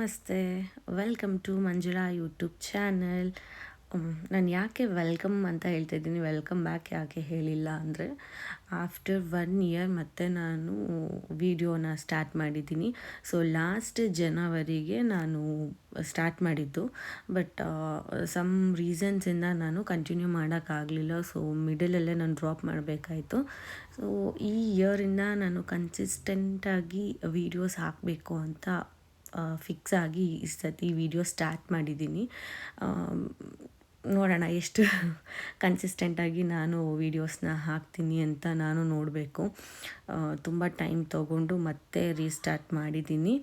ನಮಸ್ತೆ, welcome to Manjula YouTube channel. ನಾನು ಯಾಕೆ ವೆಲ್ಕಮ್ ಅಂತ ಹೇಳ್ತಾ ಇದ್ದೀನಿ, ವೆಲ್ಕಮ್ ಬ್ಯಾಕ್ ಯಾಕೆ ಹೇಳಿಲ್ಲ ಅಂದರೆ, ಆಫ್ಟರ್ 1 ಇಯರ್ ಮತ್ತೆ ನಾನು ವಿಡಿಯೋನ ಸ್ಟಾರ್ಟ್ ಮಾಡಿದ್ದೀನಿ. ಸೊ ಲಾಸ್ಟ್ ಜನವರಿಗೆ ನಾನು ಸ್ಟಾರ್ಟ್ ಮಾಡಿದ್ದು, ಬಟ್ ಸಮ್ ರೀಸನ್ಸಿಂದ ನಾನು ಕಂಟಿನ್ಯೂ ಮಾಡೋಕ್ಕಾಗಲಿಲ್ಲ. ಸೊ ಮಿಡಲಲ್ಲೇ ನಾನು ಡ್ರಾಪ್ ಮಾಡಬೇಕಾಯಿತು. ಸೊ ಈ ಇಯರಿಂದ ನಾನು ಕನ್ಸಿಸ್ಟೆಂಟಾಗಿ ವೀಡಿಯೋಸ್ ಹಾಕಬೇಕು ಅಂತ ಫಿಕ್ಸ್ ಆಗಿ ಈ ಸತಿ ವಿಡಿಯೋ ಸ್ಟಾರ್ಟ್ ಮಾಡಿದ್ದೀನಿ. ನೋಡೋಣ ಎಷ್ಟು ಕನ್ಸಿಸ್ಟೆಂಟಾಗಿ ನಾನು ವೀಡಿಯೋಸ್ನ ಹಾಕ್ತೀನಿ ಅಂತ ನಾನು ನೋಡಬೇಕು. ತುಂಬ ಟೈಮ್ ತೊಗೊಂಡು ಮತ್ತೆ ರೀಸ್ಟಾರ್ಟ್ ಮಾಡಿದ್ದೀನಿ.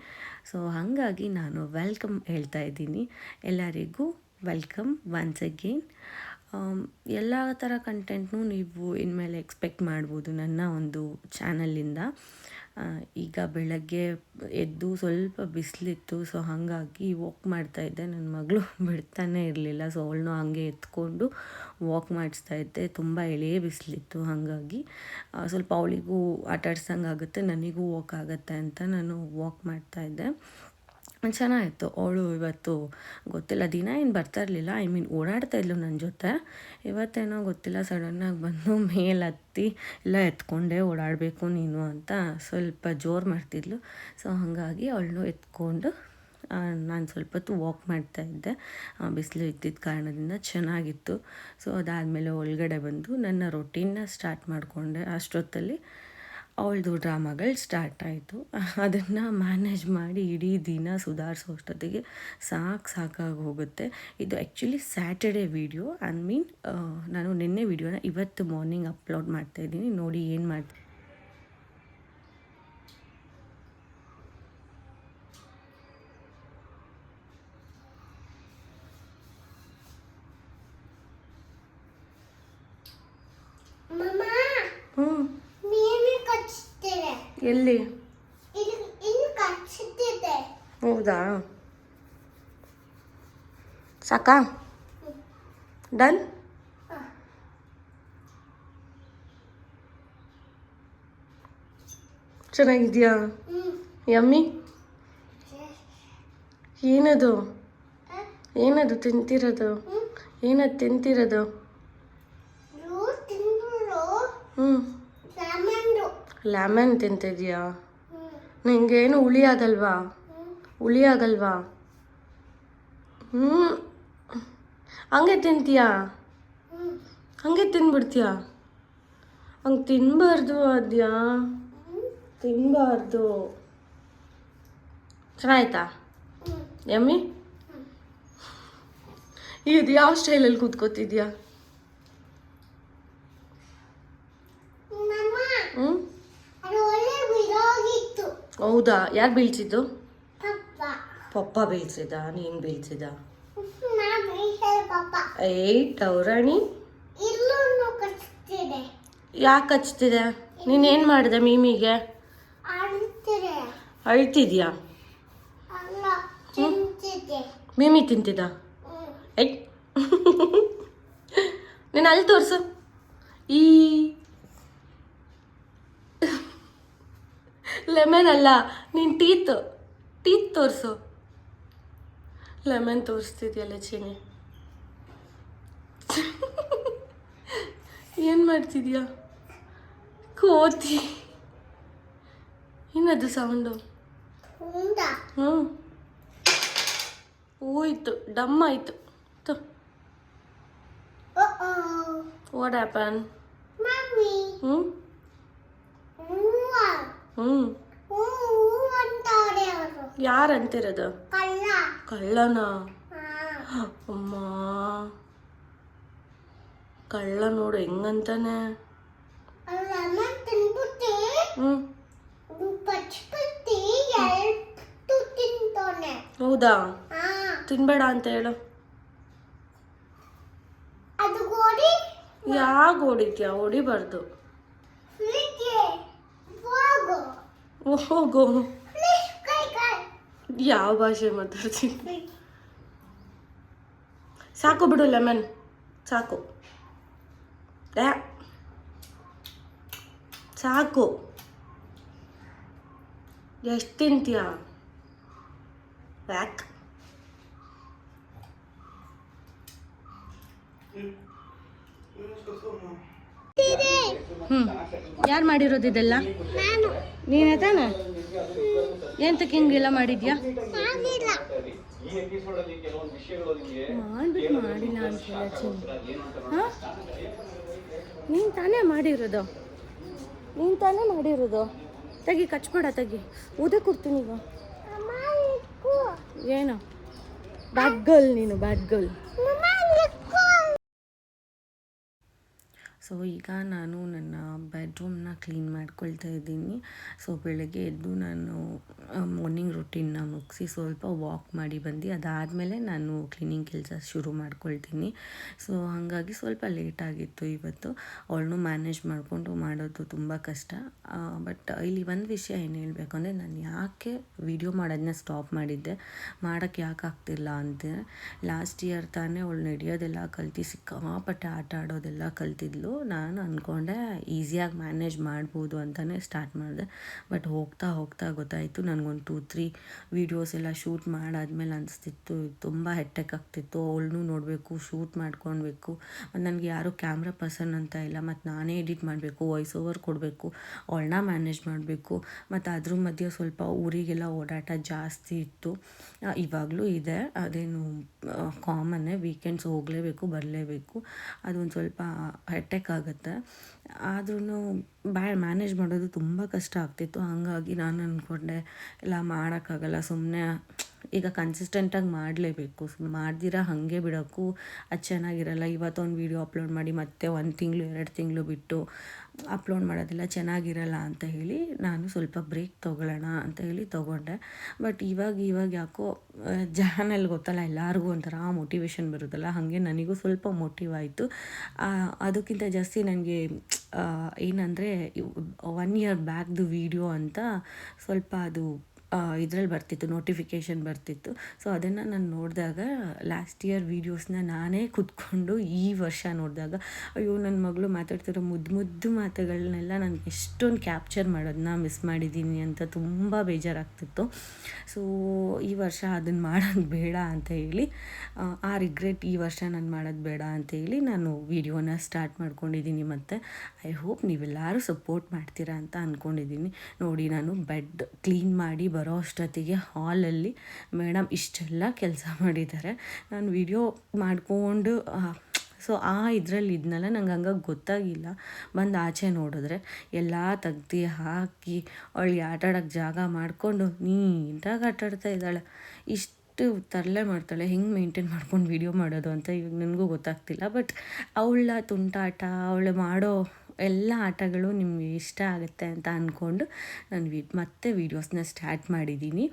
ಸೊ ಹಾಗಾಗಿ ನಾನು ವೆಲ್ಕಮ್ ಹೇಳ್ತಾ ಇದ್ದೀನಿ ಎಲ್ಲರಿಗೂ. Welcome once again. ಎಲ್ಲ ಥರ ಕಂಟೆಂಟ್ನೂ ನೀವು ಇನ್ಮೇಲೆ ಎಕ್ಸ್ಪೆಕ್ಟ್ ಮಾಡ್ಬೋದು ನನ್ನ ಒಂದು ಚಾನಲಿಂದ. ಈಗ ಬೆಳಗ್ಗೆ ಎದ್ದು ಸ್ವಲ್ಪ ಬಿಸಿಲಿತ್ತು, ಸೊ ಹಾಗಾಗಿ ವಾಕ್ ಮಾಡ್ತಾಯಿದ್ದೆ. ನನ್ನ ಮಗಳು ಬಿಡ್ತಾನೆ ಇರಲಿಲ್ಲ, ಸೊ ಅವಳನ್ನೂ ಹಾಗೆ ಎತ್ಕೊಂಡು ವಾಕ್ ಮಾಡಿಸ್ತಾಯಿದ್ದೆ. ತುಂಬ ಎಳೆ ಬಿಸಿಲಿತ್ತು, ಹಾಗಾಗಿ ಸ್ವಲ್ಪ ಅವಳಿಗೂ ಆಟ ಆಡ್ಸಂಗೆ ಆಗುತ್ತೆ, ನನಗೂ ವಾಕ್ ಆಗುತ್ತೆ ಅಂತ ನಾನು ವಾಕ್ ಮಾಡ್ತಾಯಿದ್ದೆ. ಚೆನ್ನಾಗಿತ್ತು. ಅವಳು ಇವತ್ತು ಗೊತ್ತಿಲ್ಲ, ದಿನ ಏನು ಬರ್ತಾ ಇರಲಿಲ್ಲ, ಓಡಾಡ್ತಾಯಿದ್ಲು ನನ್ನ ಜೊತೆ. ಇವತ್ತೇನೋ ಗೊತ್ತಿಲ್ಲ, ಸಡನ್ನಾಗಿ ಬಂದು ಮೇಲೆ ಹತ್ತಿ ಇಲ್ಲ ಎತ್ಕೊಂಡೇ ಓಡಾಡಬೇಕು ನೀನು ಅಂತ ಸ್ವಲ್ಪ ಜೋರು ಮಾಡ್ತಿದ್ಲು. ಸೊ ಹಾಗಾಗಿ ಅವಳನ್ನು ಎತ್ಕೊಂಡು ನಾನು ಸ್ವಲ್ಪ ಹೊತ್ತು ವಾಕ್ ಮಾಡ್ತಾಯಿದ್ದೆ. ಬಿಸಿಲು ಇದ್ದಿದ್ದ ಕಾರಣದಿಂದ ಚೆನ್ನಾಗಿತ್ತು. ಸೊ ಅದಾದಮೇಲೆ ಒಳಗಡೆ ಬಂದು ನನ್ನ ರೊಟೀನ್ನ ಸ್ಟಾರ್ಟ್ ಮಾಡಿಕೊಂಡೆ. ಅಷ್ಟೊತ್ತಲ್ಲಿ ಅವಳದು ಡ್ರಾಮಾಗಳು ಸ್ಟಾರ್ಟ್ ಆಯಿತು. ಅದನ್ನು ಮ್ಯಾನೇಜ್ ಮಾಡಿ ಇಡೀ ದಿನ ಸುಧಾರಿಸೋ ಅಷ್ಟೊತ್ತಿಗೆ ಸಾಕಾಗಿ ಹೋಗುತ್ತೆ. ಇದು ಆ್ಯಕ್ಚುಲಿ ಸ್ಯಾಟರ್ಡೇ ವೀಡಿಯೋ, ನಾನು ನಿನ್ನೆ ವೀಡಿಯೋನ ಇವತ್ತು ಮಾರ್ನಿಂಗ್ ಅಪ್ಲೋಡ್ ಮಾಡ್ತಾಯಿದ್ದೀನಿ. ನೋಡಿ ಏನು ಮಾಡ್ತೀನಿ. ಎಲ್ಲಿ? ಹೌದಾ, ಸಾಕಾ? ಡನ್. ಚೆನ್ನಾಗಿದೆಯಾ? ಯಮ್ಮಿ. ಏನದು ತಿಂತಿರೋದು? ಏನದು ತಿಂತಿರೋದು? ಲೆಮನ್ ತಿಂತಿದ್ಯಾ? ನಿಂಗೇನು ಹುಳಿ ಆಗಲ್ವಾ? ಹಂಗೆ ತಿಂತೀಯಾ? ಹಂಗೆ ತಿನ್ಬಿಡ್ತೀಯಾ? ಹಂಗೆ ತಿನ್ನಬಾರ್ದು ಅದ್ಯಾ, ತಿನ್ನಬಾರ್ದು. ಚೆನ್ನಾಯ್ತಾ ಯಮ್ಮಿ? ಇದು ಯಾವ ಸ್ಟೈಲಲ್ಲಿ ಕೂತ್ಕೋತಿದ್ಯಾ? ಹೌದಾ, ಯಾರು ಬೀಳ್ಸಿದ್ದು? ಪಪ್ಪ ಬೀಳ್ಸಿದ? ನೀನು ಬೀಳ್ಸಿದ? ಟೌರಾಣಿ ಯಾಕೆ ಹಚ್ತಿದೆ? ನೀನೇನು ಮಾಡಿದೆ ಮೀಮಿಗೆ? ಅಳ್ತಿದ್ಯಾ? ಮೀಮಿ ತಿಂತಿದ್ದ? ನೀನು ಅಲ್ಲಿ ತೋರಿಸು. ಈ ಲೆಮನ್ ಅಲ್ಲ, ನೀನು ಟೀತ್ ತೋರಿಸು. ಲೆಮನ್ ತೋರಿಸ್ತಿದ್ಯಲ್ಲ ಚಿನಿ. ಏನು ಮಾಡ್ತಿದ್ಯಾ? ಕೋತಿ. ಏನದು ಸೌಂಡು? ಹೋಯ್ತು, ಡಮ್ ಆಯ್ತು. What happen? ಯಾರು ಅಂತಿರೋದು? ಕಳ್ಳನ? ಅಮ್ಮ, ಕಳ್ಳ ನೋಡು ಹೆಂಗಂತಾನೆ. ಹೌದಾ, ತಿನ್ಬೇಡ ಅಂತ ಹೇಳು. ಯಾಕೆ ಹೊಡಿತ್ಯಾ? ಹೊಡಿಬಾರ್ದು. ಹೋಗೋ. ಯಾವ ಭಾಷೆ ಮಾತಾಡ್ತೀನಿ? ಸಾಕು ಬಿಡು, ಲೆಮನ್ ಸಾಕು. ಸಾಕು. ಎಷ್ಟು ತಿಂತೀಯ? ಪ್ಯಾಕ್. ಯಾರು ಮಾಡಿರೋದು ಇದೆಲ್ಲ? ನೀನೇ ತಾನೆ? ಎಂತಕ್ಕೆ ಹಿಂಗೆಲ್ಲ ಮಾಡಿದ್ಯಾ? ಮಾಡ್ಬಿಟ್ಟು ಮಾಡಿಲ್ಲ ಅಂತೆಲ್ಲ ಹಾಂ, ನೀನು ತಾನೇ ಮಾಡಿರೋದು. ತೆಗಿ, ಕಚ್ಬೇಡ, ತೆಗಿ, ಊದೇ ಕೊಡ್ತೀನಿ ಈಗ. ಏನು ಬ್ಯಾಡ್ ಗರ್ಲ್ ನೀನು, ಬ್ಯಾಡ್ ಗರ್ಲ್. ಸೊ ಈಗ ನಾನು ನನ್ನ ಬೆಡ್ರೂಮ್ನ ಕ್ಲೀನ್ ಮಾಡ್ಕೊಳ್ತಾ ಇದ್ದೀನಿ. ಸೊ ಬೆಳಗ್ಗೆ ಎದ್ದು ನಾನು ಮಾರ್ನಿಂಗ್ ರುಟೀನ್ನ ಮುಗಿಸಿ ಸ್ವಲ್ಪ ವಾಕ್ ಮಾಡಿ ಬಂದು ಅದಾದಮೇಲೆ ನಾನು ಕ್ಲೀನಿಂಗ್ ಕೆಲಸ ಶುರು ಮಾಡ್ಕೊಳ್ತೀನಿ. ಸೊ ಹಾಗಾಗಿ ಸ್ವಲ್ಪ ಲೇಟ್ ಆಗಿತ್ತು ಇವತ್ತು. ಅವಳನ್ನು ಮ್ಯಾನೇಜ್ ಮಾಡಿಕೊಂಡು ಮಾಡೋದು ತುಂಬ ಕಷ್ಟ. ಬಟ್ ಇಲ್ಲಿ ಒಂದು ವಿಷಯ ಏನು ಹೇಳಬೇಕು ಅಂದರೆ, ನಾನು ಯಾಕೆ ವಿಡಿಯೋ ಮಾಡೋದನ್ನ ಸ್ಟಾಪ್ ಮಾಡಿದ್ದೆ, ಮಾಡೋಕ್ಕೆ ಯಾಕೆ ಆಗ್ತಿಲ್ಲ ಅಂತ. ಲಾಸ್ಟ್ ಇಯರ್ ತಾನೇ ಅವಳು ನಡೆಯೋದೆಲ್ಲ ಕಲ್ತು ಸಿಕ್ಕಾಪಟ್ಟೆ ಆಟ ಆಡೋದೆಲ್ಲ ಕಲ್ತಿದ್ಲು. ನಾನು ಅಂದ್ಕೊಂಡೆ ಈಸಿಯಾಗಿ ಮ್ಯಾನೇಜ್ ಮಾಡ್ಬೋದು ಅಂತಲೇ ಸ್ಟಾರ್ಟ್ ಮಾಡಿದೆ. ಬಟ್ ಹೋಗ್ತಾ ಹೋಗ್ತಾ ಗೊತ್ತಾಯಿತು, ನನಗೊಂದು 2-3 ವೀಡಿಯೋಸ್ ಎಲ್ಲ ಶೂಟ್ ಮಾಡಾದ್ಮೇಲೆ ಅನಿಸ್ತಿತ್ತು ತುಂಬ ಹೆಟ್ಟೆಕ್ ಆಗ್ತಿತ್ತು. ಅವಳನ್ನೂ ನೋಡಬೇಕು, ಶೂಟ್ ಮಾಡ್ಕೊಳ್ಬೇಕು, ಮತ್ತು ನನಗೆ ಯಾರೂ ಕ್ಯಾಮ್ರಾ ಪರ್ಸನ್ ಅಂತ ಇಲ್ಲ, ಮತ್ತು ನಾನೇ ಎಡಿಟ್ ಮಾಡಬೇಕು, ವಾಯ್ಸ್ ಓವರ್ ಕೊಡಬೇಕು, ಅವಳನ್ನ ಮ್ಯಾನೇಜ್ ಮಾಡಬೇಕು, ಮತ್ತು ಅದ್ರ ಮಧ್ಯೆ ಸ್ವಲ್ಪ ಊರಿಗೆಲ್ಲ ಓಡಾಟ ಜಾಸ್ತಿ ಇತ್ತು. ಇವಾಗಲೂ ಇದೆ, ಅದೇನು ಕಾಮನ್ನೇ, ವೀಕೆಂಡ್ಸ್ ಹೋಗಲೇಬೇಕು ಬರಲೇಬೇಕು. ಅದೊಂದು ಸ್ವಲ್ಪ ಹೆಟ್ಟೆಕ್ ಆಗುತ್ತೆ. ಆದ್ರೂ ಮ್ಯಾನೇಜ್ ಮಾಡೋದು ತುಂಬ ಕಷ್ಟ ಆಗ್ತಿತ್ತು. ಹಾಗಾಗಿ ನಾನು ಅಂದ್ಕೊಂಡೆ ಇಲ್ಲ ಮಾಡೋಕ್ಕಾಗಲ್ಲ, ಸುಮ್ಮನೆ ಈಗ ಕನ್ಸಿಸ್ಟೆಂಟಾಗಿ ಮಾಡಲೇಬೇಕು, ಸುಮ್ಮನೆ ಮಾಡ್ದಿರ ಹಾಗೆ ಬಿಡೋಕ್ಕೂ ಅದು ಚೆನ್ನಾಗಿರಲ್ಲ. ಇವತ್ತೊಂದು ವೀಡಿಯೋ ಅಪ್ಲೋಡ್ ಮಾಡಿ ಮತ್ತೆ 1 ತಿಂಗಳು 2 ತಿಂಗಳು ಬಿಟ್ಟು ಅಪ್ಲೋಡ್ ಮಾಡೋದೆಲ್ಲ ಚೆನ್ನಾಗಿರಲ್ಲ ಅಂತ ಹೇಳಿ ನಾನು ಸ್ವಲ್ಪ ಬ್ರೇಕ್ ತೊಗೊಳ್ಳೋಣ ಅಂತ ಹೇಳಿ ತೊಗೊಂಡೆ. ಬಟ್ ಇವಾಗ ಯಾಕೋ ಚಾನಲ್ ಗೊತ್ತಲ್ಲ, ಎಲ್ಲರಿಗೂ ಒಂಥರ ಮೋಟಿವೇಶನ್ ಬರುತ್ತಲ್ಲ, ಹಾಗೆ ನನಗೂ ಸ್ವಲ್ಪ ಮೋಟಿವ್ ಆಯಿತು. ಅದಕ್ಕಿಂತ ಜಾಸ್ತಿ ನನಗೆ ಏನಂದರೆ 1 ಇಯರ್ ಬ್ಯಾಕ್ದು ವೀಡಿಯೋ ಅಂತ ಸ್ವಲ್ಪ ಅದು ಇದರಲ್ಲಿ ಬರ್ತಿತ್ತು, ನೋಟಿಫಿಕೇಷನ್ ಬರ್ತಿತ್ತು. ಸೊ ಅದನ್ನು ನಾನು ನೋಡಿದಾಗ ಲಾಸ್ಟ್ ಇಯರ್ ವೀಡಿಯೋಸ್ನ ನಾನೇ ಕೂತ್ಕೊಂಡು ಈ ವರ್ಷ ನೋಡಿದಾಗ, ಅಯ್ಯೋ ನನ್ನ ಮಗಳು ಮಾತಾಡ್ತಿರೋ ಮುದ್ದು ಮಾತುಗಳನ್ನೆಲ್ಲ ನಾನು ಎಷ್ಟೊಂದು ಕ್ಯಾಪ್ಚರ್ ಮಾಡೋದನ್ನ ಮಿಸ್ ಮಾಡಿದ್ದೀನಿ ಅಂತ ತುಂಬ ಬೇಜಾರಾಗ್ತಿತ್ತು. ಸೊ ಈ ವರ್ಷ ಅದನ್ನು ಮಾಡೋದು ಬೇಡ ಅಂತ ಹೇಳಿ, ಆ ರಿಗ್ರೆಟ್ ಈ ವರ್ಷ ನಾನು ಮಾಡೋದು ಬೇಡ ಅಂತ ಹೇಳಿ ನಾನು ವೀಡಿಯೋನ ಸ್ಟಾರ್ಟ್ ಮಾಡ್ಕೊಂಡಿದ್ದೀನಿ. ಮತ್ತು ಐ ಹೋಪ್ ನೀವೆಲ್ಲರೂ ಸಪೋರ್ಟ್ ಮಾಡ್ತೀರಾ ಅಂತ ಅಂದ್ಕೊಂಡಿದ್ದೀನಿ. ನೋಡಿ, ನಾನು ಬೆಡ್ ಕ್ಲೀನ್ ಮಾಡಿ ಬರೋ ಅಷ್ಟೊತ್ತಿಗೆ ಹಾಲಲ್ಲಿ ಮೇಡಮ್ ಇಷ್ಟೆಲ್ಲ ಕೆಲಸ ಮಾಡಿದ್ದಾರೆ. ನಾನು ವಿಡಿಯೋ ಮಾಡಿಕೊಂಡು ಸೊ ಇದರಲ್ಲಿ ಇದನ್ನೆಲ್ಲ ನಂಗೆ ಹಂಗಾಗಿ ಗೊತ್ತಾಗಿಲ್ಲ. ಬಂದು ಆಚೆ ನೋಡಿದ್ರೆ ಎಲ್ಲ ತೆಗ್ದು ಹಾಕಿ ಅವಳಿಗೆ ಆಟಾಡೋಕ್ಕೆ ಜಾಗ ಮಾಡಿಕೊಂಡು ನೀಟಾಗಿ ಆಟಾಡ್ತಾ ಇದ್ದಾಳೆ. ಇಷ್ಟು ತರಲೆ ಮಾಡ್ತಾಳೆ, ಹೆಂಗೆ ಮೇಂಟೈನ್ ಮಾಡ್ಕೊಂಡು ವೀಡಿಯೋ ಮಾಡೋದು ಅಂತ ಇವಾಗ ನನಗೂ ಗೊತ್ತಾಗ್ತಿಲ್ಲ. ಬಟ್ ಅವಳ ತುಂಟಾಟ, ಅವಳು ಮಾಡೋ ಎಲ್ಲ ಆಟಗಳು ನಿಮಗೆ ಇಷ್ಟ ಆಗುತ್ತೆ ಅಂತ ಅಂದ್ಕೊಂಡು ನಾನು ಮತ್ತೆ ವೀಡಿಯೋಸ್ನ ಸ್ಟಾರ್ಟ್ ಮಾಡಿದ್ದೀನಿ.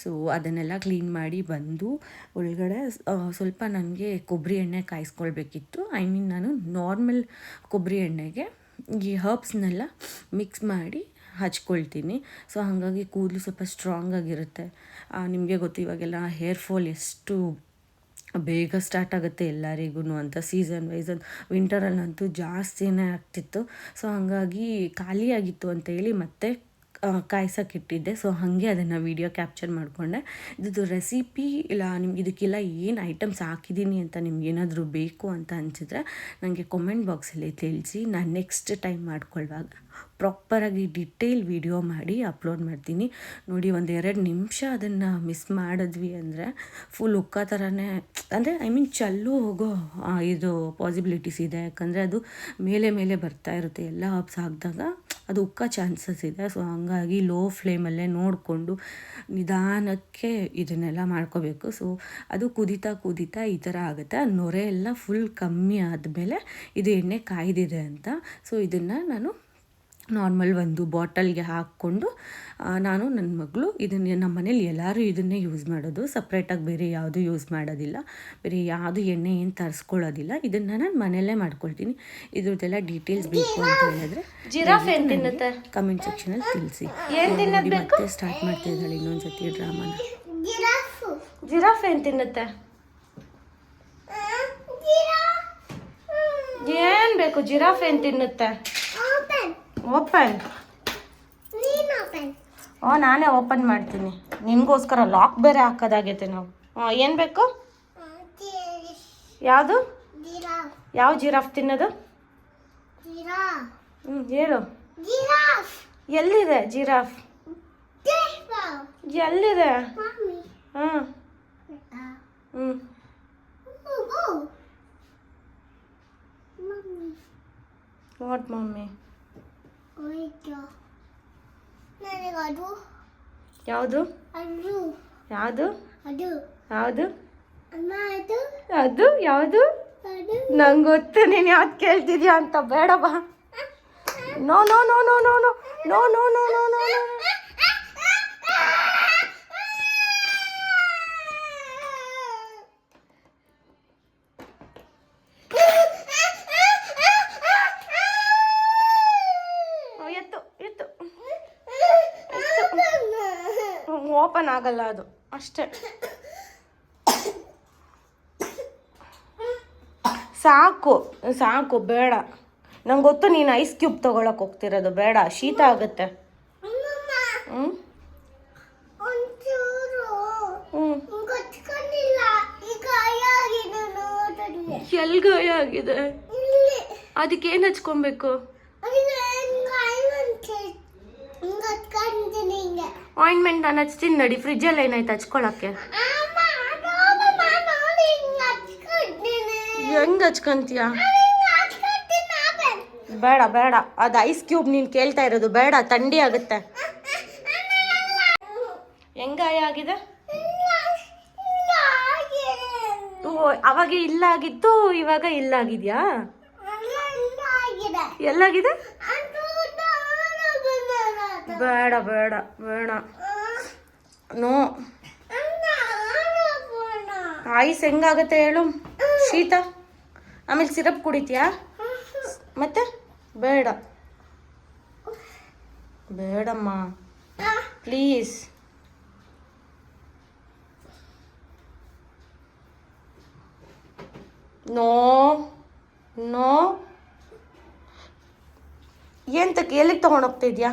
ಸೊ ಅದನ್ನೆಲ್ಲ ಕ್ಲೀನ್ ಮಾಡಿ ಬಂದು ಒಳಗಡೆ ಸ್ವಲ್ಪ ನನಗೆ ಕೊಬ್ಬರಿ ಎಣ್ಣೆ ಕಾಯಿಸ್ಕೊಳ್ಬೇಕಿತ್ತು. ನಾನು ನಾರ್ಮಲ್ ಕೊಬ್ಬರಿ ಎಣ್ಣೆಗೆ ಈ ಹರ್ಬ್ಸ್ನೆಲ್ಲ ಮಿಕ್ಸ್ ಮಾಡಿ ಹಚ್ಕೊಳ್ತೀನಿ. ಸೊ ಹಾಗಾಗಿ ಕೂದಲು ಸ್ವಲ್ಪ ಸ್ಟ್ರಾಂಗಾಗಿರುತ್ತೆ. ನಿಮಗೆ ಗೊತ್ತು ಇವಾಗೆಲ್ಲ ಹೇರ್ ಫಾಲ್ ಎಷ್ಟು ಬೇಗ ಸ್ಟಾರ್ಟ್ ಆಗುತ್ತೆ ಎಲ್ಲರಿಗೂ ಅಂತ. ಸೀಸನ್ ವೈಸ್ ವಿಂಟರಲ್ಲಂತೂ ಜಾಸ್ತಿನೇ ಆಗ್ತಿತ್ತು. ಸೊ ಹಾಗಾಗಿ ಖಾಲಿಯಾಗಿತ್ತು ಅಂತ ಹೇಳಿ ಮತ್ತೆ ಕಾಯ್ಸೋಕ್ಕಿಟ್ಟಿದ್ದೆ. ಸೊ ಹಾಗೆ ಅದನ್ನು ವೀಡಿಯೋ ಕ್ಯಾಪ್ಚರ್ ಮಾಡಿಕೊಂಡೆ. ಇದು ರೆಸಿಪಿ ಇಲ್ಲ, ನಿಮ್ಗೆ ಇದಕ್ಕೆಲ್ಲ ಏನು ಐಟಮ್ಸ್ ಹಾಕಿದ್ದೀನಿ ಅಂತ ನಿಮ್ಗೇನಾದರೂ ಬೇಕು ಅಂತ ಅನಿಸಿದ್ರೆ ನನಗೆ ಕಾಮೆಂಟ್ ಬಾಕ್ಸಲ್ಲಿ ತಿಳಿಸಿ. ನಾನು ನೆಕ್ಸ್ಟ್ ಟೈಮ್ ಮಾಡ್ಕೊಳ್ಳುವಾಗ ಪ್ರಾಪರಾಗಿ ಡಿಟೇಲ್ ವೀಡಿಯೋ ಮಾಡಿ ಅಪ್ಲೋಡ್ ಮಾಡ್ತೀನಿ. ನೋಡಿ, 1-2 ನಿಮಿಷ ಅದನ್ನು ಮಿಸ್ ಮಾಡಿದ್ವಿ ಅಂದರೆ ಫುಲ್ ಉಕ್ಕ ಥರನೇ, ಅಂದರೆ ಚೆಲ್ಲೂ ಹೋಗೋ ಇದು ಪಾಸಿಬಿಲಿಟೀಸ್ ಇದೆ. ಯಾಕಂದರೆ ಅದು ಮೇಲೆ ಬರ್ತಾ ಇರುತ್ತೆ, ಎಲ್ಲ ಹಬ್ಸ್ ಹಾಕಿದಾಗ ಅದು ಉಕ್ಕ ಚಾನ್ಸಸ್ ಇದೆ. ಸೊ ಹಾಗಾಗಿ ಲೋ ಫ್ಲೇಮಲ್ಲೇ ನೋಡಿಕೊಂಡು ನಿಧಾನಕ್ಕೆ ಇದನ್ನೆಲ್ಲ ಮಾಡ್ಕೋಬೇಕು. ಸೊ ಅದು ಕುದೀತಾ ಈ ಥರ ಆಗುತ್ತೆ. ಆ ನೊರೆ ಎಲ್ಲ ಫುಲ್ ಕಮ್ಮಿ ಆದಮೇಲೆ ಇದು ಎಣ್ಣೆ ಕಾಯ್ದಿದೆ ಅಂತ. ಸೊ ಇದನ್ನು ನಾನು ನಾರ್ಮಲ್ ಒಂದು ಬಾಟಲ್ಗೆ ಹಾಕ್ಕೊಂಡು ನಾನು ನನ್ನ ಮಗಳು ಇದನ್ನೇ, ನಮ್ಮ ಮನೇಲಿ ಎಲ್ಲರೂ ಇದನ್ನೇ ಯೂಸ್ ಮಾಡೋದು, ಸಪ್ರೇಟಾಗಿ ಬೇರೆ ಯಾವುದು ಯೂಸ್ ಮಾಡೋದಿಲ್ಲ, ಬೇರೆ ಯಾವುದು ಎಣ್ಣೆ ಏನು ತರಿಸ್ಕೊಳ್ಳೋದಿಲ್ಲ. ಇದನ್ನು ನಾನು ಮನೆಯಲ್ಲೇ ಮಾಡ್ಕೊಳ್ತೀನಿ. ಇದ್ರದ್ದೆಲ್ಲ ಡೀಟೇಲ್ಸ್ ಬೇಕು ಅಂತ ಹೇಳಿದ್ರೆ ಕಮೆಂಟ್ ಸೆಕ್ಷನಲ್ಲಿ ತಿಳಿಸಿ. ಮತ್ತೆ ಸ್ಟಾರ್ಟ್ ಮಾಡ್ತಾ ಇದ್ದಾಳೆ ಇನ್ನೊಂದ್ಸತಿ ಡ್ರಾಮಾನ. ಜಿರಾಫ್ ಏನು ತಿನ್ನುತ್ತೆ? ಏನು ಬೇಕು? ಜಿರಾಫ್ ಏನು ತಿನ್ನುತ್ತೆ? ಓಪನ್ ನಾನೇ ಓಪನ್ ಮಾಡ್ತೀನಿ. ನಿನಗೋಸ್ಕರ ಲಾಕ್ ಬೇರೆ ಹಾಕೋದಾಗೈತೆ ನಾವು. ಏನು ಬೇಕು? ಯಾವುದು? ಯಾವ ಜಿರಾಫ್ ತಿನ್ನೋದು? ಹೇಳು. ಎಲ್ಲಿದೆ ಜಿರಾಫ್? ಎಲ್ಲಿದೆ? ಹಾಂ. What mummy? ಯಾವುದು ಯಾವುದು ಯಾವುದು ಅದು ಯಾವುದು? ನಂಗೆ ಗೊತ್ತು ನೀನು ಯಾವ್ದು ಕೇಳ್ತಿದ್ಯಾ ಅಂತ. ಬೇಡ ಬಾ. No no no no no no no no no no no no. ಎತ್ತು ಓಪನ್ ಆಗಲ್ಲ ಅದು ಅಷ್ಟೇ. ಸಾಕು ಸಾಕು, ಬೇಡ. ನಂಗೆ ಗೊತ್ತು ನೀನು ಐಸ್ ಕ್ಯೂಬ್ ತೊಗೊಳಕ್ಕೆ ಹೋಗ್ತಿರೋದು. ಬೇಡ, ಶೀತ ಆಗುತ್ತೆ. ಎಲ್ಲಿ ಗಾಯ ಆಗಿದೆ? ಅದಕ್ಕೆ ಏನು ಹಚ್ಕೊಬೇಕು? ಆಯಿಂಟ್ಮೆಂಟ್ ನಾನು ಹಚ್ತೀನಿ ನಡಿ. ಫ್ರಿಜ್ಜಲ್ಲಿ ಏನಾಯ್ತು ಹಚ್ಕೊಳಕ್ಕೆ? ಹೆಂಗೆ ಹಚ್ಕೊಂತೀಯ? ಬೇಡ ಬೇಡ, ಅದು ಐಸ್ ಕ್ಯೂಬ್ ನೀನು ಕೇಳ್ತಾ ಇರೋದು. ಬೇಡ, ಥಂಡಿ ಆಗುತ್ತೆ. ಹೆಂಗ ಗಾಯ ಆಗಿದೆ? ಅವಾಗ ಇಲ್ಲ ಆಗಿತ್ತು, ಇವಾಗ ಇಲ್ಲ ಆಗಿದ್ಯಾ? ಎಲ್ಲಾಗಿದೆ? ಬೇಡ ಬೇಡ ಬೇಡ, ನೋ. ಐಸ್ ಹೆಂಗಾಗತ್ತೆ ಹೇಳು? ಶೀತ. ಆಮೇಲೆ ಸಿರಪ್ ಕುಡಿತೀಯಾ ಮತ್ತೆ? ಬೇಡ ಬೇಡಮ್ಮ, ಪ್ಲೀಸ್. No no. ಎಂತಕ್ಕೆ? ಎಲ್ಲಿಗೆ ತೊಗೊಂಡೋಗ್ತಿದ್ಯಾ?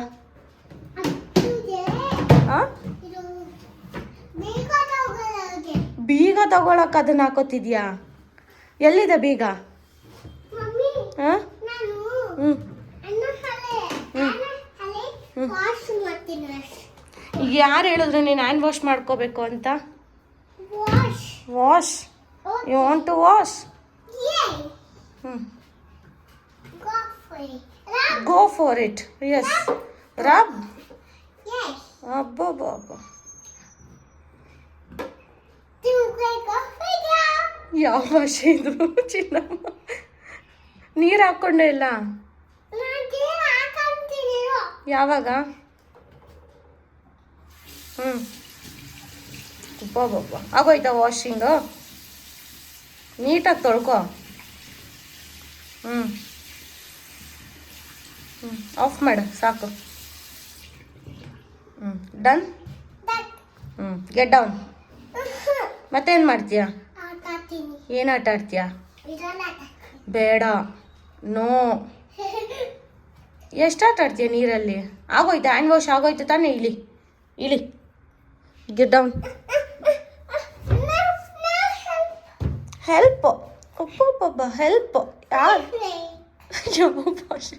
ಬೀಗ ತಗೊಳಕ್ ಅದನ್ನ ಹಾಕೋತಿದ್ಯಾ? ಎಲ್ಲಿದೆ ಬೀಗ? ಈಗ ಯಾರು ಹೇಳಿದ್ರು ನೀನು ಹ್ಯಾಂಡ್ ವಾಶ್ ಮಾಡ್ಕೋಬೇಕು ಅಂತ? Wash? You want to wash? Go for it. Yes. Rub. ಅಬ್ಬಬ್ಬ. ಯಾವ ಭಾಷೆ ಇದು ಚಿನ್ನಮ್ಮ? ನೀರು ಹಾಕೊಂಡೆ ಇಲ್ಲ? ಯಾವಾಗ? ಅಬ್ಬಬ್ಬ. ಆಗೋಯ್ತಾ ವಾಷಿಂಗು? ನೀಟಾಗಿ ತೊಳ್ಕೊ. ಆಫ್ ಮಾಡು ಸಾಕು. ಡನ್. Get down. ಮತ್ತೇನು ಮಾಡ್ತೀಯಾ? ಏನು ಆಟ ಆಡ್ತೀಯಾ? ಬೇಡ, ನೋ. ಎಷ್ಟು ಆಟ ಆಡ್ತೀಯ ನೀರಲ್ಲಿ? ಆಗೋಯ್ತು, ಹ್ಯಾಂಡ್ ವಾಶ್ ಆಗೋಯ್ತು ತಾನೇ? ಇಳಿ ಇಳಿ, ಗೆಟ್ ಡೌನ್. ಹೆಲ್ಪ್. ಒಬ್ಬೊಬ್ಬ ಹೆಲ್ಪ್. ಯಾರು? ಯಾವ ಭಾಷೆ?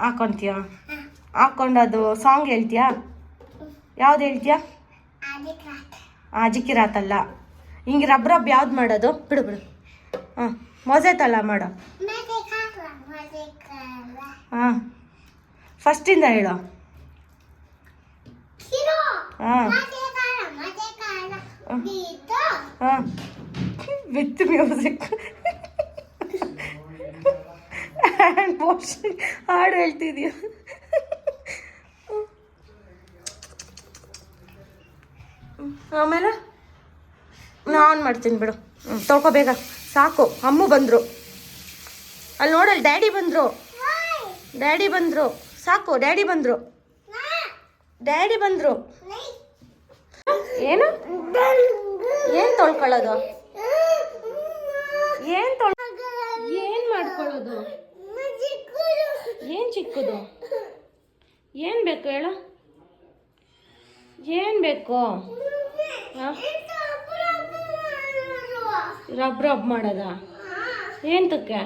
ಹಾಕೊಂತೀಯ? ಹಾಕೊಂಡು ಅದು ಸಾಂಗ್ ಹೇಳ್ತೀಯಾ? ಯಾವ್ದು ಹೇಳ್ತೀಯಾ? ಆಜಿಕಿ ರಾತಲ್ಲ. ಹಿಂಗೆ ರಬ್ ರಬ್ ಯಾವ್ದು ಮಾಡೋದು? ಬಿಡು ಬಿಡು. ಮೊಜೆತಲ್ಲ ಮಾಡೋ. ಫಸ್ಟಿಂದ ಹೇಳೋ. With music. ಹ್ಯಾಂಡ್ ವಾಶ್ ಹಾಡು ಹೇಳ್ತಿದ್ಯಾ? ಆಮೇಲೆ ನಾನು ಮಾಡ್ತೀನಿ ಬಿಡು. ತೊಳ್ಕೊ ಬೇಗ, ಸಾಕು. ಅಮ್ಮು ಬಂದರು. ಅಲ್ಲಿ ನೋಡಲ್ಲಿ ಡ್ಯಾಡಿ ಬಂದರು. ಡ್ಯಾಡಿ ಬಂದರು. ಸಾಕು, ಡ್ಯಾಡಿ ಬಂದರು. ಡ್ಯಾಡಿ ಬಂದರು. ಏನು ಏನು ತೊಳ್ಕೊಳ್ಳೋದು? ಏನು ಮಾಡ್ಕೊಳ್ಳೋದು? ಚಿಕ್ಕದು? ಏನು ಬೇಕು ಹೇಳು? ಏನು ಬೇಕು? ರಬ್ ರಬ್ ಮಾಡೋದ? ಏಂತಕ್ಕೆ?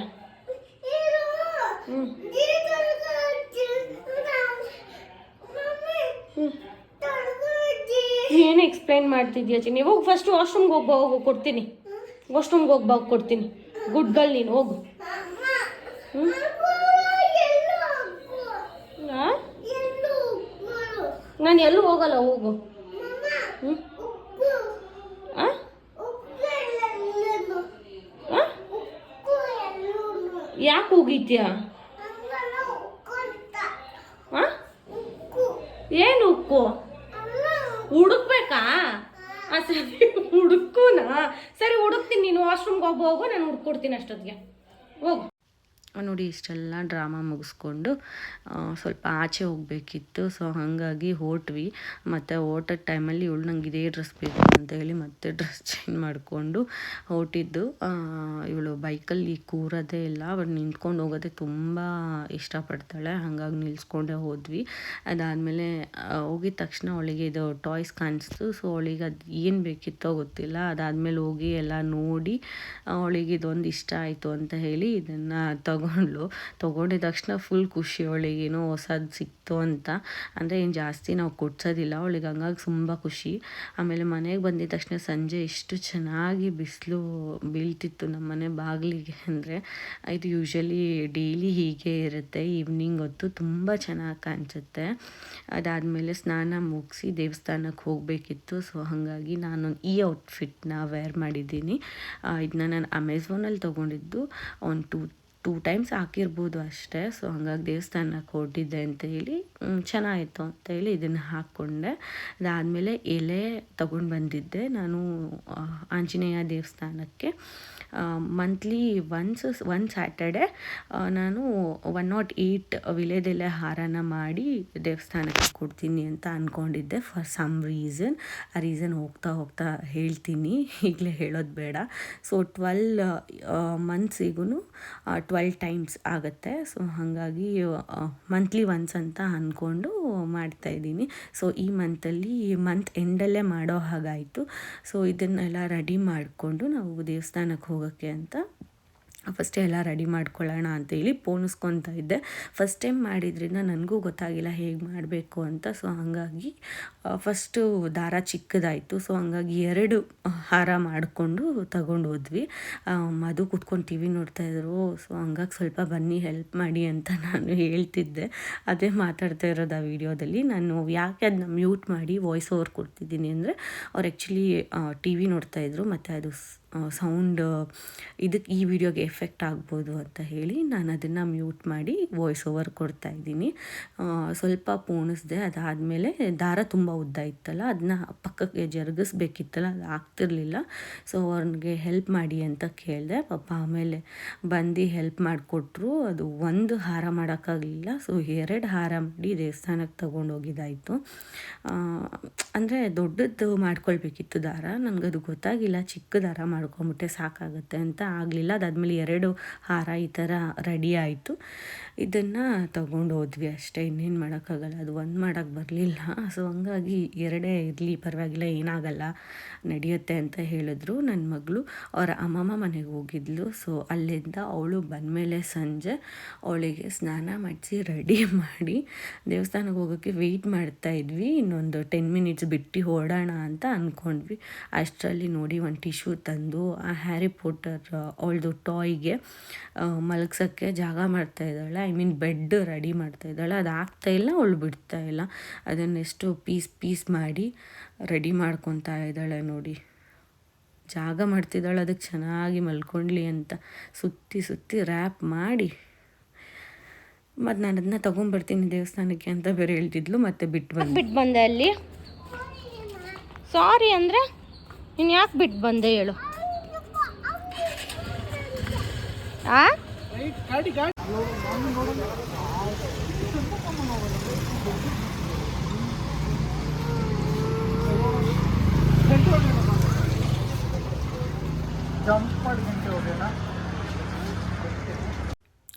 ಹ್ಞೂ ಏನು ಎಕ್ಸ್ಪ್ಲೈನ್ ಮಾಡ್ತಿದ್ಯಾ ಚಿನ್ನಿ? ಹೋಗಿ ಫಸ್ಟ್ ವಾಶ್ರೂಮ್ಗೆ ಹೋಗಿ ಕೊಡ್ತೀನಿ. ವಾಶ್ರೂಮ್ಗೆ ಹೋಗಿ ಕೊಡ್ತೀನಿ. ಗುಡ್ ಗರ್ಲ್ ನೀನು, ಹೋಗು. ಹ್ಞೂ ನಾನು ಎಲ್ಲೂ ಹೋಗಲ್ಲ, ಹೋಗು. ಹ್ಞೂ ಯಾಕೆ ಹೋಗಿದ್ಯಾ? ಏನು ಉಕ್ಕು? ಹುಡುಕ್ಬೇಕಾ? ಸರಿ ಹುಡುಕುನಾ? ಸರಿ ಹುಡುಕ್ತೀನಿ, ನೀನು ವಾಶ್ರೂಮ್ಗೆ ಹೋಗು, ನಾನು ಹುಡ್ಕೊಡ್ತೀನಿ ಅಷ್ಟೊತ್ತಿಗೆ. ಹೋಗು. ನೋಡಿ ಇಷ್ಟೆಲ್ಲ ಡ್ರಾಮಾ ಮುಗಿಸ್ಕೊಂಡು ಸ್ವಲ್ಪ ಆಚೆ ಹೋಗಬೇಕಿತ್ತು. ಸೊ ಹಾಗಾಗಿ ಹೊರಟ್ವಿ. ಮತ್ತು ಹೊರಟ ಟೈಮಲ್ಲಿ ಇವಳು ನಂಗೆ ಇದೇ ಡ್ರೆಸ್ ಬೇಕು ಅಂತ ಹೇಳಿ ಮತ್ತೆ ಡ್ರೆಸ್ ಚೇಂಜ್ ಮಾಡಿಕೊಂಡು ಹೊರಟಿದ್ದು. ಇವಳು ಬೈಕಲ್ಲಿ ಕೂರೋದೇ ಇಲ್ಲ, ಬಟ್ ನಿಂತ್ಕೊಂಡು ಹೋಗೋದೇ ತುಂಬ ಇಷ್ಟಪಡ್ತಾಳೆ. ಹಾಗಾಗಿ ನಿಲ್ಲಿಸ್ಕೊಂಡೇ ಹೋದ್ವಿ. ಅದಾದಮೇಲೆ ಹೋಗಿದ ತಕ್ಷಣ ಅವಳಿಗೆ ಇದು ಟಾಯ್ಸ್ ಕಾಣಿಸ್ತು. ಸೊ ಅವಳಿಗೆ ಅದು ಏನು ಬೇಕಿತ್ತೋ ಗೊತ್ತಿಲ್ಲ. ಅದಾದಮೇಲೆ ಹೋಗಿ ಎಲ್ಲ ನೋಡಿ ಅವಳಿಗೆ ಇದೊಂದು ಇಷ್ಟ ಆಯಿತು ಅಂತ ಹೇಳಿ ಇದನ್ನು ತೊಗೊಂಡಿದ ತಕ್ಷಣ ಫುಲ್ ಖುಷಿ. ಅವಳಿಗೆ ಏನೋ ಹೊಸದು ಸಿಕ್ತು ಅಂತ. ಅಂದರೆ ಏನು ಜಾಸ್ತಿ ನಾವು ಕೊಡ್ಸೋದಿಲ್ಲ ಅವಳಿಗೆ, ಹಂಗಾಗಿ ತುಂಬ ಖುಷಿ. ಆಮೇಲೆ ಮನೆಗೆ ಬಂದಿದ ತಕ್ಷಣ ಸಂಜೆ ಎಷ್ಟು ಚೆನ್ನಾಗಿ ಬಿಸಿಲು ಬೀಳ್ತಿತ್ತು ನಮ್ಮ ಮನೆ ಬಾಗಿಲಿಗೆ. ಅಂದರೆ ಇದು ಯೂಶ್ವಲಿ ಡೈಲಿ ಹೀಗೆ ಇರುತ್ತೆ. ಈವ್ನಿಂಗ್ ಹೊತ್ತು ತುಂಬ ಚೆನ್ನಾಗಿ ಕಾಣಿಸುತ್ತೆ. ಅದಾದಮೇಲೆ ಸ್ನಾನ ಮುಗಿಸಿ ದೇವಸ್ಥಾನಕ್ಕೆ ಹೋಗಬೇಕಿತ್ತು. ಸೊ ಹಾಗಾಗಿ ನಾನು ಈ ಔಟ್ಫಿಟ್ನ ವೇರ್ ಮಾಡಿದ್ದೀನಿ. ಇದನ್ನ ನಾನು ಅಮೆಝಾನಲ್ಲಿ ತೊಗೊಂಡಿದ್ದು. ಒಂದು ಟೂ ಟೈಮ್ಸ್ ಹಾಕಿರ್ಬೋದು ಅಷ್ಟೇ. ಸೊ ಹಾಗಾಗಿ ದೇವಸ್ಥಾನಕ್ಕೆ ಹೊರಟಿದ್ದೆ ಅಂತ ಹೇಳಿ ಚೆನ್ನಾಗಿತ್ತು ಅಂತ ಹೇಳಿ ಇದನ್ನು ಹಾಕ್ಕೊಂಡೆ. ಅದಾದಮೇಲೆ ಎಲೆ ತೊಗೊಂಡು ಬಂದಿದ್ದೆ ನಾನು ಆಂಜನೇಯ ದೇವಸ್ಥಾನಕ್ಕೆ. ಮಂತ್ಲಿ ಒನ್ ಸ್ಯಾಟರ್ಡೆ ನಾನು 108 ವಿಳೆದೆಲೆ ಹಾರನ ಮಾಡಿ ದೇವಸ್ಥಾನಕ್ಕೆ ಕೊಡ್ತೀನಿ ಅಂತ ಅಂದ್ಕೊಂಡಿದ್ದೆ. ಫಾರ್ ಸಮ್ ರೀಸನ್, ಆ ರೀಸನ್ ಹೋಗ್ತಾ ಹೇಳ್ತೀನಿ, ಈಗಲೇ ಹೇಳೋದು ಬೇಡ. ಸೊ 12 ಮಂತ್ಸಿಗೂ 12 ಟೈಮ್ಸ್ ಆಗುತ್ತೆ. ಸೊ ಹಾಗಾಗಿ ಮಂತ್ಲಿ ಒನ್ಸ್ ಅಂತ ಅಂದ್ಕೊಂಡು ಮಾಡ್ತಾಯಿದ್ದೀನಿ. ಸೊ ಈ ಮಂತ್ ಎಂಡಲ್ಲೇ ಮಾಡೋ ಹಾಗಾಯಿತು. ಸೊ ಇದನ್ನೆಲ್ಲ ರೆಡಿ ಮಾಡಿಕೊಂಡು ನಾವು ದೇವಸ್ಥಾನಕ್ಕೆ ಹೋಗೋಕ್ಕೆ ಅಂತ ಫಸ್ಟೇ ಎಲ್ಲ ರೆಡಿ ಮಾಡ್ಕೊಳ್ಳೋಣ ಅಂತೇಳಿ ಪೋಣಿಸ್ಕೊತಾ ಇದ್ದೆ. ಫಸ್ಟ್ ಟೈಮ್ ಮಾಡಿದ್ರಿಂದ ನನಗೂ ಗೊತ್ತಾಗಿಲ್ಲ ಹೇಗೆ ಮಾಡಬೇಕು ಅಂತ. ಸೊ ಹಾಗಾಗಿ ಫಸ್ಟು ದಾರ ಚಿಕ್ಕದಾಯಿತು. ಸೊ ಹಾಗಾಗಿ 2 ಹಾರ ಮಾಡಿಕೊಂಡು ತಗೊಂಡು ಹೋದ್ವಿ. ಮಧು ಕೂತ್ಕೊಂಡು ಟಿ ವಿ ನೋಡ್ತಾಯಿದ್ರು. ಸೊ ಹಂಗಾಗಿ ಸ್ವಲ್ಪ ಬನ್ನಿ ಹೆಲ್ಪ್ ಮಾಡಿ ಅಂತ ನಾನು ಹೇಳ್ತಿದ್ದೆ. ಅದೇ ಮಾತಾಡ್ತಾ ಇರೋದು ಆ ವಿಡಿಯೋದಲ್ಲಿ. ನಾನು ಯಾಕೆ ಅದನ್ನ ಮ್ಯೂಟ್ ಮಾಡಿ ವಾಯ್ಸ್ ಓವರ್ ಕೊಡ್ತಿದ್ದೀನಿ ಅಂದರೆ ಅವ್ರು ಆ್ಯಕ್ಚುಲಿ ಟಿ ವಿ ನೋಡ್ತಾಯಿದ್ರು ಮತ್ತು ಅದು ಸೌಂಡ್ ಇದಕ್ಕೆ ಈ ವಿಡಿಯೋಗೆ ಎಫೆಕ್ಟ್ ಆಗ್ಬೋದು ಅಂತ ಹೇಳಿ ನಾನು ಅದನ್ನು ಮ್ಯೂಟ್ ಮಾಡಿ ವಾಯ್ಸ್ ಓವರ್ ಕೊಡ್ತಾಯಿದ್ದೀನಿ. ಸ್ವಲ್ಪ ಪೋಣಿಸ್ದೆ. ಅದಾದಮೇಲೆ ದಾರ ತುಂಬ ಉದ್ದ ಇತ್ತಲ್ಲ, ಅದನ್ನ ಪಕ್ಕಕ್ಕೆ ಜರುಗಿಸ್ಬೇಕಿತ್ತಲ್ಲ, ಅದು ಆಗ್ತಿರ್ಲಿಲ್ಲ. ಸೊ ಅವ್ರಿಗೆ ಹೆಲ್ಪ್ ಮಾಡಿ ಅಂತ ಕೇಳಿದೆ. ಪಾಪ ಆಮೇಲೆ ಬಂದು ಹೆಲ್ಪ್ ಮಾಡಿಕೊಟ್ರು. ಅದು ಒಂದು ಹಾರ ಮಾಡೋಕ್ಕಾಗಲಿಲ್ಲ. ಸೊ 2 ಹಾರ ಮಾಡಿ ದೇವಸ್ಥಾನಕ್ಕೆ ತೊಗೊಂಡೋಗಿದ್ದಾಯಿತು. ಅಂದರೆ ದೊಡ್ಡದು ಮಾಡ್ಕೊಳ್ಬೇಕಿತ್ತು ದಾರ. ನನಗದು ಗೊತ್ತಾಗಿಲ್ಲ, ಚಿಕ್ಕ ದಾರ ಮಾಡ್ಕೊಂಬಿಟ್ಟೆ ಸಾಕಾಗುತ್ತೆ ಅಂತ. ಆಗಲಿಲ್ಲ. ಅದಾದಮೇಲೆ 2 ಹಾರ ಈ ಥರ ರೆಡಿ ಆಯಿತು. ಇದನ್ನು ತಗೊಂಡು ಹೋದ್ವಿ ಅಷ್ಟೇ, ಇನ್ನೇನು ಮಾಡೋಕ್ಕಾಗಲ್ಲ. ಅದು ಒಂದು ಮಾಡೋಕ್ಕೆ ಬರಲಿಲ್ಲ. ಸೊ ಹಂಗಾಗಿ 2 ಇರಲಿ ಪರವಾಗಿಲ್ಲ, ಏನಾಗಲ್ಲ, ನಡೆಯುತ್ತೆ ಅಂತ ಹೇಳಿದ್ರು. ನನ್ನ ಮಗಳು ಅವರ ಅಮ್ಮಮ್ಮ ಮನೆಗೆ ಹೋಗಿದ್ಲು. ಸೊ ಅಲ್ಲಿಂದ ಅವಳು ಬಂದಮೇಲೆ ಸಂಜೆ ಅವಳಿಗೆ ಸ್ನಾನ ಮಾಡಿಸಿ ರೆಡಿ ಮಾಡಿ ದೇವಸ್ಥಾನಕ್ಕೆ ಹೋಗೋಕ್ಕೆ ವೆಯ್ಟ್ ಮಾಡ್ತಾಯಿದ್ವಿ. ಇನ್ನೊಂದು 10 ಮಿನಿಟ್ಸ್ ಬಿಟ್ಟು ಹೊರಡೋಣ ಅಂತ ಅಂದ್ಕೊಂಡ್ವಿ. ಅಷ್ಟರಲ್ಲಿ ನೋಡಿ ಒಂದು ಟಿಶ್ಯೂ ತಂದು ಆ ಹ್ಯಾರಿ ಪಾಟರ್ ಅವಳದು ಟಾಯ್ಗೆ ಮಲಗ್ಸೋಕ್ಕೆ ಜಾಗ ಮಾಡ್ತಾಯಿದ್ದಾಳೆ. ಐ ಮೀನ್ ಬೆಡ್ ರೆಡಿ ಮಾಡ್ತಾಯಿದ್ದಾಳೆ. ಅದು ಆಗ್ತಾಯಿಲ್ಲ, ಅವಳು ಬಿಡ್ತಾಯಿಲ್ಲ. ಅದನ್ನೆಷ್ಟು ಪೀಸ್ ಮಾಡಿ ರೆಡಿ ಮಾಡ್ಕೊತಾ ಇದ್ದಾಳೆ ನೋಡಿ. ಜಾಗ ಮಾಡ್ತಿದ್ದಾಳೆ ಅದಕ್ಕೆ ಚೆನ್ನಾಗಿ ಮಲ್ಕೊಳ್ಳಿ ಅಂತ ಸುತ್ತಿ ರ್ಯಾಪ್ ಮಾಡಿ. ಮತ್ತು ನಾನು ಅದನ್ನ ತೊಗೊಂಬರ್ತೀನಿ ದೇವಸ್ಥಾನಕ್ಕೆ ಅಂತ ಬೇರೆ ಹೇಳ್ತಿದ್ಲು. ಮತ್ತೆ ಬಿಟ್ಟು ಬಂದೆ ಅಲ್ಲಿ. ಸಾರಿ ಅಂದರೆ ನೀನು ಯಾಕೆ ಬಿಟ್ಟು ಬಂದೆ ಹೇಳು?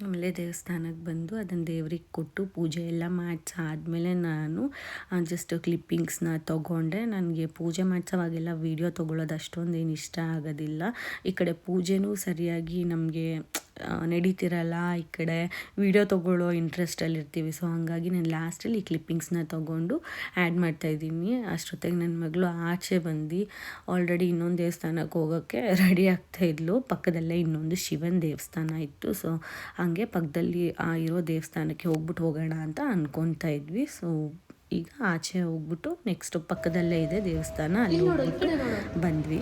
ಆಮೇಲೆ ದೇವಸ್ಥಾನಕ್ಕೆ ಬಂದು ಅದನ್ನು ದೇವ್ರಿಗೆ ಕೊಟ್ಟು ಪೂಜೆ ಎಲ್ಲ ಮಾಡಿಸಾದ್ಮೇಲೆ ನಾನು ಜಸ್ಟ್ ಕ್ಲಿಪ್ಪಿಂಗ್ಸ್ನ ತೊಗೊಂಡೆ. ನನಗೆ ಪೂಜೆ ಮಾಡಿಸೋವಾಗೆಲ್ಲ ವೀಡಿಯೋ ತೊಗೊಳ್ಳೋದು ಅಷ್ಟೊಂದು ಏನು ಇಷ್ಟ ಆಗೋದಿಲ್ಲ. ಈ ಕಡೆ ಪೂಜೆನೂ ಸರಿಯಾಗಿ ನಮಗೆ ನಡೀತಿರಲ್ಲ, ಈ ಕಡೆ ವೀಡಿಯೋ ತೊಗೊಳ್ಳೋ ಇಂಟ್ರೆಸ್ಟಲ್ಲಿರ್ತೀವಿ. ಸೊ ಹಾಗಾಗಿ ನಾನು ಲಾಸ್ಟಲ್ಲಿ ಈ ಕ್ಲಿಪ್ಪಿಂಗ್ಸ್ನ ತೊಗೊಂಡು ಆ್ಯಡ್ ಮಾಡ್ತಾಯಿದ್ದೀನಿ. ಅಷ್ಟೊತ್ತಿಗೆ ನನ್ನ ಮಗಳು ಆಚೆ ಬಂದು ಆಲ್ರೆಡಿ ಇನ್ನೊಂದು ದೇವಸ್ಥಾನಕ್ಕೆ ಹೋಗೋಕ್ಕೆ ರೆಡಿ ಆಗ್ತಾಯಿದ್ಲು. ಪಕ್ಕದಲ್ಲೇ ಇನ್ನೊಂದು ಶಿವನ ದೇವಸ್ಥಾನ ಇತ್ತು. ಸೊ ಹಾಗೆ ಪಕ್ಕದಲ್ಲಿ ಇರೋ ದೇವಸ್ಥಾನಕ್ಕೆ ಹೋಗೋಣ ಅಂತ ಅಂದ್ಕೊತಾ ಇದ್ವಿ. ಸೊ ಈಗ ಆಚೆ ಹೋಗ್ಬಿಟ್ಟು ನೆಕ್ಸ್ಟ್ ಪಕ್ಕದಲ್ಲೇ ಇದೆ ದೇವಸ್ಥಾನ, ಅಲ್ಲಿ ಹೋಗ್ಬಿಟ್ಟು ಬಂದ್ವಿ.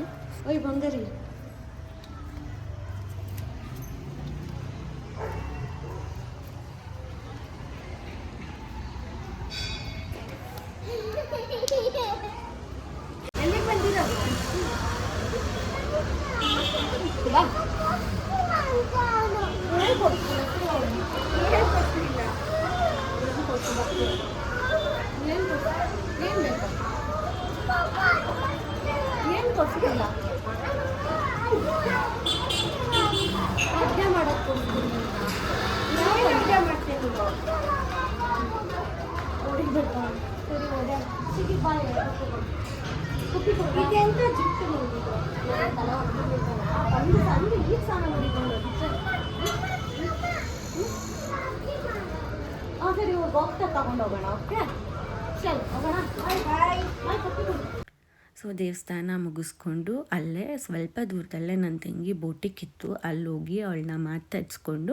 ಏನು ಕೊಡ್ಸಿಲ್ಲ ಅಡುಗೆ ಮಾಡೋದು ಕೊಡ್ತೀನಿ. ನಾನು ಅಡುಗೆ ಮಾಡ್ತೀನಿ. ಹೊಡಿಬೇಕಾ? ಸರಿ ಹೊಡೆ ಸಿಗಿ ಬಾಯ್ ಇದೆ ಅಂತ ಜಿಟ್ಟು ಬಂದಿದ್ದು ತಲೆ ಒಂದು ಸಣ್ಣ ಈಗ ಸ್ನಾನ ಮಾಡಿಕೊಂಡು ಸರಿ ಇವಾಗ ಹೋಗ್ತಾ ತಗೊಂಡು ಹೋಗೋಣ. ಓಕೆ ಚಲ್ ಹೋಗೋಣ. ಬಾಯ್ ಬಾಯ್ ಬಾಯ್ ಪಪ್ಪಿ ಕೊಡು. ಸೊ ದೇವಸ್ಥಾನ ಮುಗಿಸ್ಕೊಂಡು ಅಲ್ಲೇ ಸ್ವಲ್ಪ ದೂರದಲ್ಲೇ ನನ್ನ ತಂಗಿ ಬೋಟಿಕ್ಕಿತ್ತು, ಅಲ್ಲಿ ಹೋಗಿ ಅವಳನ್ನ ಮಾತಾಡ್ಸ್ಕೊಂಡು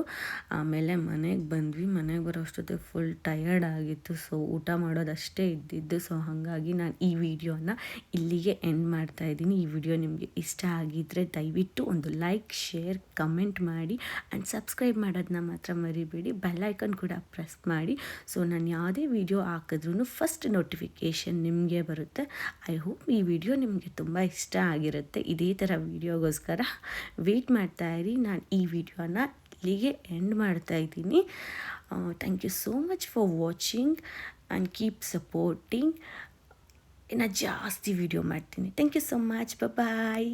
ಆಮೇಲೆ ಮನೆಗೆ ಬಂದ್ವಿ. ಮನೆಗೆ ಬರೋ ಅಷ್ಟೊತ್ತಿಗೆ ಫುಲ್ ಟಯರ್ಡ್ ಆಗಿತ್ತು. ಸೊ ಊಟ ಮಾಡೋದಷ್ಟೇ ಇದ್ದಿದ್ದು. ಸೊ ಹಾಗಾಗಿ ನಾನು ಈ ವಿಡಿಯೋನ ಇಲ್ಲಿಗೆ ಎಂಡ್ ಮಾಡ್ತಾಯಿದ್ದೀನಿ. ಈ ವಿಡಿಯೋ ನಿಮಗೆ ಇಷ್ಟ ಆಗಿದ್ದರೆ ದಯವಿಟ್ಟು ಒಂದು ಲೈಕ್, ಶೇರ್, ಕಮೆಂಟ್ ಮಾಡಿ ಆ್ಯಂಡ್ ಸಬ್ಸ್ಕ್ರೈಬ್ ಮಾಡೋದನ್ನ ಮಾತ್ರ ಮರಿಬೇಡಿ. ಬೆಲ್ಲೈಕನ್ ಕೂಡ ಪ್ರೆಸ್ ಮಾಡಿ. ಸೊ ನಾನು ಯಾವುದೇ ವಿಡಿಯೋ ಹಾಕಿದ್ರೂ ಫಸ್ಟ್ ನೋಟಿಫಿಕೇಷನ್ ನಿಮಗೆ ಬರುತ್ತೆ. ಐ ಹೋಪ್ ಈ ವಿಡಿಯೋ ನಿಮಗೆ ತುಂಬ ಇಷ್ಟ ಆಗಿರುತ್ತೆ. ಇದೇ ಥರ ವಿಡಿಯೋಗೋಸ್ಕರ ವೆಯ್ಟ್ ಮಾಡ್ತಾಯಿರಿ. ನಾನು ಈ ವಿಡಿಯೋನ ಇಲ್ಲಿಗೆ ಎಂಡ್ ಮಾಡ್ತಾಯಿದ್ದೀನಿ. Thank you so much for watching and keep supporting. ಇನ್ನು ಜಾಸ್ತಿ ವಿಡಿಯೋ ಮಾಡ್ತೀನಿ. Thank you so much. Bye.